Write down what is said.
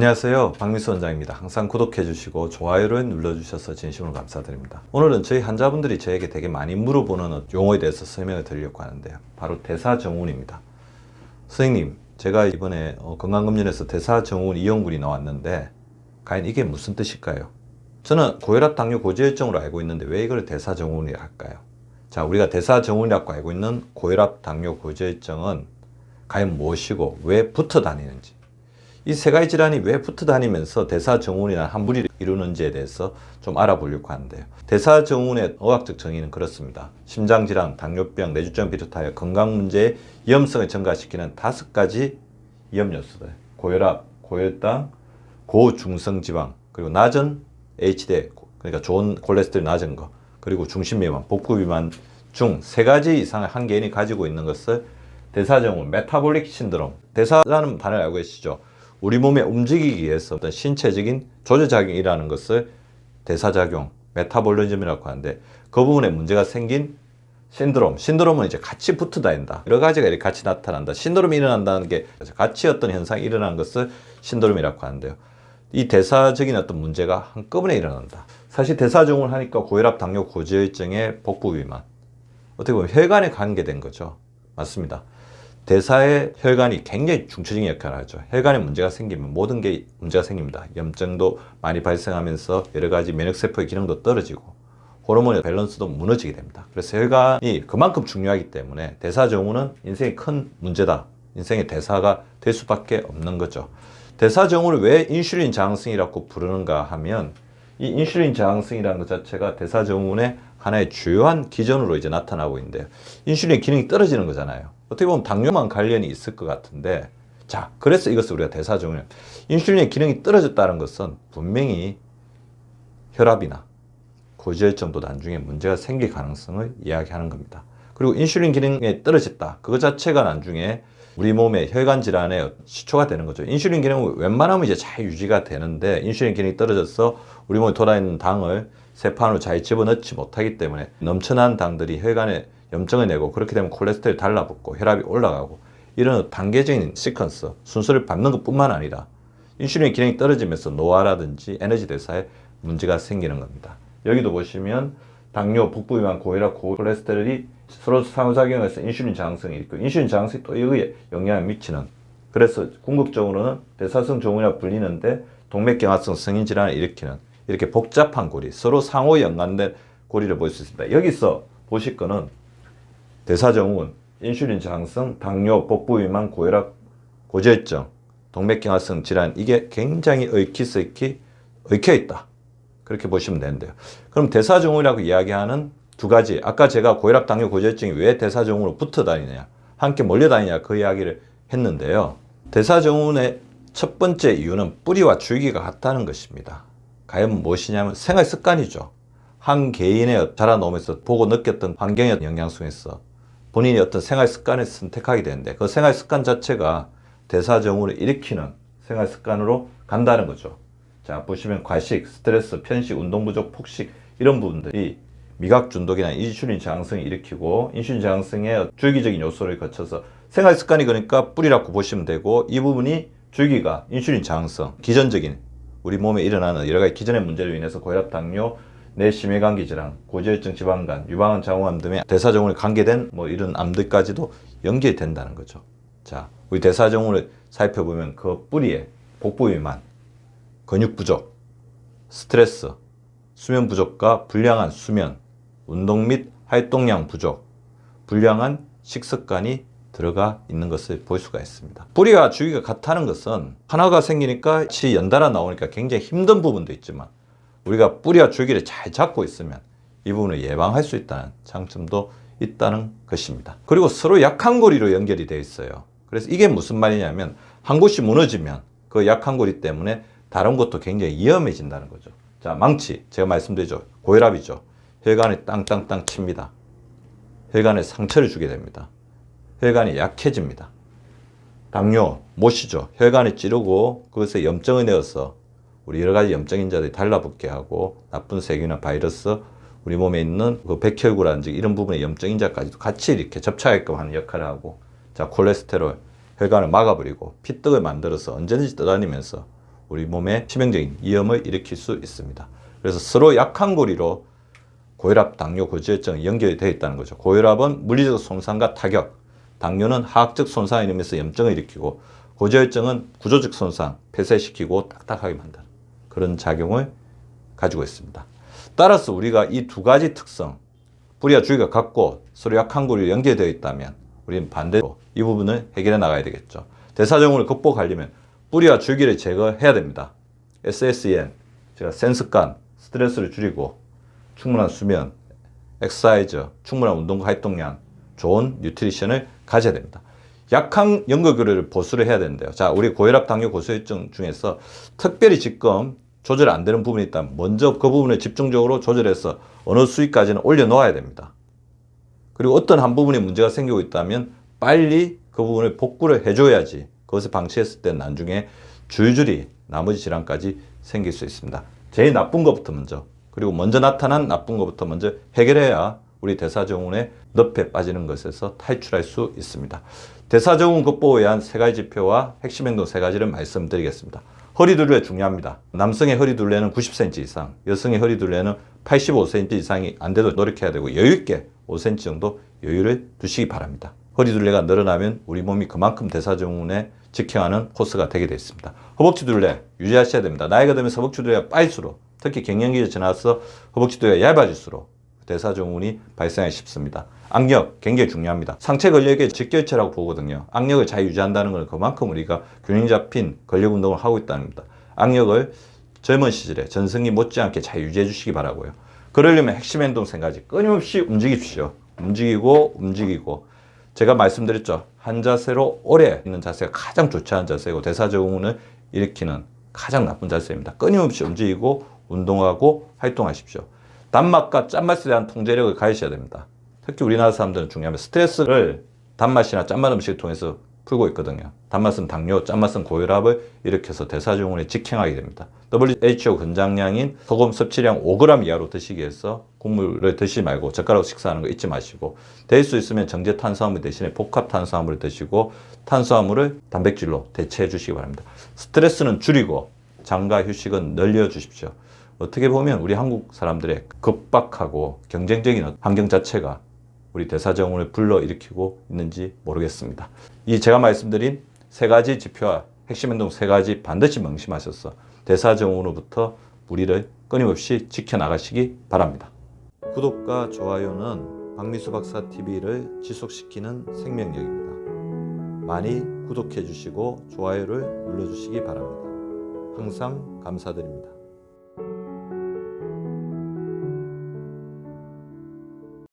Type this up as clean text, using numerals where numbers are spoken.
안녕하세요, 박미수 원장입니다. 항상 구독해 주시고 좋아요를 눌러 주셔서 진심으로 감사드립니다. 오늘은 저희 환자분들이 저에게 되게 많이 물어보는 용어에 대해서 설명을 드리려고 하는데요, 바로 대사증후군입니다. 선생님, 제가 이번에 건강검진에서 대사증후군 이형군이 나왔는데 과연 이게 무슨 뜻일까요? 저는 고혈압, 당뇨, 고지혈증으로 알고 있는데 왜 이걸 대사증후군이라 할까요? 자, 우리가 대사증후군이라고 알고 있는 고혈압, 당뇨, 고지혈증은 과연 무엇이고 왜 붙어 다니는지, 이 세 가지 질환이 왜 붙어 다니면서 대사증후군이라는 한 무리를 이루는지에 대해서 좀 알아보려고 하는데요. 대사증후군의 의학적 정의는 그렇습니다. 심장질환, 당뇨병, 뇌주병 비롯하여 건강문제의 위험성을 증가시키는 5가지 위험 요소들. 고혈압, 고혈당, 고중성지방, 그리고 낮은 HDL, 그러니까 좋은 콜레스테롤 낮은 거, 그리고 중심비만, 복부비만 중 3가지 이상의 한 개인이 가지고 있는 것을 대사증후군, 메타볼릭 신드롬. 대사라는 단어를 알고 계시죠? 우리 몸에 움직이기 위해서 어떤 신체적인 조절작용이라는 것을 대사작용, 메타볼리즘이라고 하는데, 그 부분에 문제가 생긴 신드롬은 이제 같이 붙어 다닌다. 여러 가지가 이렇게 같이 나타난다. 신드롬이 일어난다는 게 같이 어떤 현상이 일어나는 것을 신드롬이라고 하는데요. 이 대사적인 어떤 문제가 한꺼번에 일어난다. 사실 대사증후군을 하니까 고혈압, 당뇨, 고지혈증의 복부 비만, 어떻게 보면 혈관에 관계된 거죠. 맞습니다. 대사의 혈관이 굉장히 중추적인 역할을 하죠. 혈관에 문제가 생기면 모든 게 문제가 생깁니다. 염증도 많이 발생하면서 여러 가지 면역세포의 기능도 떨어지고 호르몬의 밸런스도 무너지게 됩니다. 그래서 혈관이 그만큼 중요하기 때문에 대사증후군은 인생의 큰 문제다. 인생의 대사가 될 수밖에 없는 거죠. 대사증후군을 왜 인슐린 저항성이라고 부르는가 하면, 이 인슐린 저항성이라는 것 자체가 대사증후군의 하나의 주요한 기전으로 이제 나타나고 있는데요. 인슐린 기능이 떨어지는 거잖아요. 어떻게 보면 당뇨만 관련이 있을 것 같은데, 자, 그래서 이것을 우리가 대사증후군, 인슐린의 기능이 떨어졌다는 것은 분명히 혈압이나 고지혈증도 나중에 문제가 생길 가능성을 이야기하는 겁니다. 그리고 인슐린 기능이 떨어졌다, 그것 자체가 나중에 우리 몸의 혈관 질환의 시초가 되는 거죠. 인슐린 기능은 웬만하면 이제 잘 유지가 되는데, 인슐린 기능이 떨어져서 우리 몸에 돌아있는 당을 세포 안으로 잘 집어넣지 못하기 때문에 넘쳐난 당들이 혈관에 염증을 내고, 그렇게 되면 콜레스테롤이 달라붙고 혈압이 올라가고, 이런 단계적인 시퀀스, 순서를 밟는 것뿐만 아니라 인슐린 기능이 떨어지면서 노화라든지 에너지 대사에 문제가 생기는 겁니다. 여기도 보시면 당뇨, 복부비만, 고혈압, 고콜레스테롤이 서로 상호작용해서 인슐린 저항성이 있고, 인슐린 저항성이 또 여기에 영향을 미치는, 그래서 궁극적으로는 대사성 증후군이라고 불리는데 동맥경화성 성인 질환을 일으키는, 이렇게 복잡한 고리, 서로 상호 연관된 고리를 볼 수 있습니다. 여기서 보실 거는 대사증후군, 인슐린 저항성, 당뇨, 복부비만, 고혈압, 고지혈증, 동맥경화성 질환, 이게 굉장히 얽혀 있다. 그렇게 보시면 되는데요. 그럼 대사증후군이라고 이야기하는 두 가지, 아까 제가 고혈압, 당뇨, 고지혈증이 왜 대사증후군으로 붙어 다니느냐, 함께 몰려 다니냐, 그 이야기를 했는데요. 대사증후군의 첫 번째 이유는 뿌리와 줄기가 같다는 것입니다. 과연 무엇이냐면 생활 습관이죠. 한 개인의 자라나오면서 보고 느꼈던 환경의 영향 속에서 본인이 어떤 생활 습관을 선택하게 되는데, 그 생활 습관 자체가 대사증후군을 일으키는 생활 습관으로 간다는 거죠. 자, 보시면 과식, 스트레스, 편식, 운동 부족, 폭식, 이런 부분들이 미각 중독이나 인슐린 저항성을 일으키고, 인슐린 저항성의 줄기적인 요소를 거쳐서 생활 습관이, 그러니까 뿌리라고 보시면 되고, 이 부분이 줄기가 인슐린 저항성, 기전적인 우리 몸에 일어나는 여러 가지 기전의 문제로 인해서 고혈압, 당뇨, 뇌심혈관계 질환, 고지혈증, 지방간, 유방암, 장후암 등의 대사증후군에 관계된 이런 암들까지도 연결된다는 거죠. 자, 우리 대사증후군을 살펴보면 그 뿌리에 복부 비만, 근육 부족, 스트레스, 수면 부족과 불량한 수면, 운동 및 활동량 부족, 불량한 식습관이 들어가 있는 것을 볼 수가 있습니다. 뿌리와 줄기가 같다는 것은 하나가 생기니까 같이 연달아 나오니까 굉장히 힘든 부분도 있지만, 우리가 뿌리와 줄기를 잘 잡고 있으면 이 부분을 예방할 수 있다는 장점도 있다는 것입니다. 그리고 서로 약한 고리로 연결이 되어 있어요. 그래서 이게 무슨 말이냐면, 한 곳이 무너지면 그 약한 고리 때문에 다른 것도 굉장히 위험해진다는 거죠. 자, 망치, 제가 말씀드리죠. 고혈압이죠. 혈관에 땅땅땅 칩니다. 혈관에 상처를 주게 됩니다. 혈관이 약해집니다. 당뇨, 못이죠. 혈관에 찌르고 그것에 염증을 내어서 우리 여러 가지 염증인자들이 달라붙게 하고, 나쁜 세균이나 바이러스, 우리 몸에 있는 그 백혈구라든지 이런 부분의 염증인자까지도 같이 이렇게 접촉하게끔 하는 역할을 하고, 자, 콜레스테롤, 혈관을 막아버리고 피떡을 만들어서 언제든지 떠다니면서 우리 몸에 치명적인 위험을 일으킬 수 있습니다. 그래서 서로 약한 고리로 고혈압, 당뇨, 고지혈증이 연결이 되어 있다는 거죠. 고혈압은 물리적 손상과 타격, 당뇨는 화학적 손상을 일으키면서 염증을 일으키고 고지혈증은 구조적 손상, 폐쇄시키고 딱딱하게 만드는 그런 작용을 가지고 있습니다. 따라서 우리가 이 두 가지 특성, 뿌리와 줄기가 같고 서로 약한 고리로 연결되어 있다면 우리는 반대로 이 부분을 해결해 나가야 되겠죠. 대사증후군을 극복하려면 뿌리와 줄기를 제거해야 됩니다. SSEN, 제가 센습관, 스트레스를 줄이고 충분한 수면, 엑서사이즈, 충분한 운동과 활동량, 좋은 뉴트리션을 가져야 됩니다. 약한 연골고리를 보수를 해야 되는데요. 자, 우리 고혈압, 당뇨, 고지혈증 중에서 특별히 지금 조절 안 되는 부분이 있다면 먼저 그 부분을 집중적으로 조절해서 어느 수위까지는 올려놓아야 됩니다. 그리고 어떤 한 부분에 문제가 생기고 있다면 빨리 그 부분을 복구를 해줘야지 그것을 방치했을 때 나중에 줄줄이 나머지 질환까지 생길 수 있습니다. 제일 나쁜 것부터 먼저, 그리고 먼저 나타난 나쁜 것부터 먼저 해결해야 우리 대사증후군의 늪에 빠지는 것에서 탈출할 수 있습니다. 대사증후군 극복을 위한 3가지 지표와 핵심 행동 3가지를 말씀드리겠습니다. 허리둘레 중요합니다. 남성의 허리둘레는 90cm 이상, 여성의 허리둘레는 85cm 이상이 안 돼도 노력해야 되고 여유있게 5cm 정도 여유를 두시기 바랍니다. 허리둘레가 늘어나면 우리 몸이 그만큼 대사증후군에 직행하는 코스가 되게 되어 있습니다. 허벅지 둘레 유지하셔야 됩니다. 나이가 들면서 허벅지 둘레가 빠질수록, 특히 갱년기에 지나서 허벅지 둘레가 얇아질수록 대사증후군이 발생하기 쉽습니다. 악력 굉장히 중요합니다. 상체 근력의 직결체라고 보거든요. 악력을 잘 유지한다는 건 그만큼 우리가 균형 잡힌 근력 운동을 하고 있다는 겁니다. 악력을 젊은 시절에 전성기 못지않게 잘 유지해 주시기 바라고요. 그러려면 핵심 행동 3가지 끊임없이 움직이십시오. 움직이고 제가 말씀드렸죠. 한 자세로 오래 있는 자세가 가장 좋지 않은 자세고 대사증후군을 일으키는 가장 나쁜 자세입니다. 끊임없이 움직이고 운동하고 활동하십시오. 단맛과 짠맛에 대한 통제력을 가지셔야 됩니다. 특히 우리나라 사람들은 중요합니다. 스트레스를 단맛이나 짠맛 음식을 통해서 풀고 있거든요. 단맛은 당뇨, 짠맛은 고혈압을 일으켜서 대사증후군에 직행하게 됩니다. WHO 권장량인 소금 섭취량 5g 이하로 드시기 위해서 국물을 드시지 말고 젓가락으로 식사하는 거 잊지 마시고, 될 수 있으면 정제 탄수화물 대신에 복합 탄수화물을 드시고 탄수화물을 단백질로 대체해 주시기 바랍니다. 스트레스는 줄이고 장과 휴식은 늘려 주십시오. 어떻게 보면 우리 한국 사람들의 급박하고 경쟁적인 환경 자체가 우리 대사증후군을 불러일으키고 있는지 모르겠습니다. 이 제가 말씀드린 3가지 지표와 핵심 행동 3가지 반드시 명심하셔서 대사증후군으로부터 우리를 끊임없이 지켜나가시기 바랍니다. 구독과 좋아요는 박미수 박사 TV를 지속시키는 생명력입니다. 많이 구독해 주시고 좋아요를 눌러주시기 바랍니다. 항상 감사드립니다.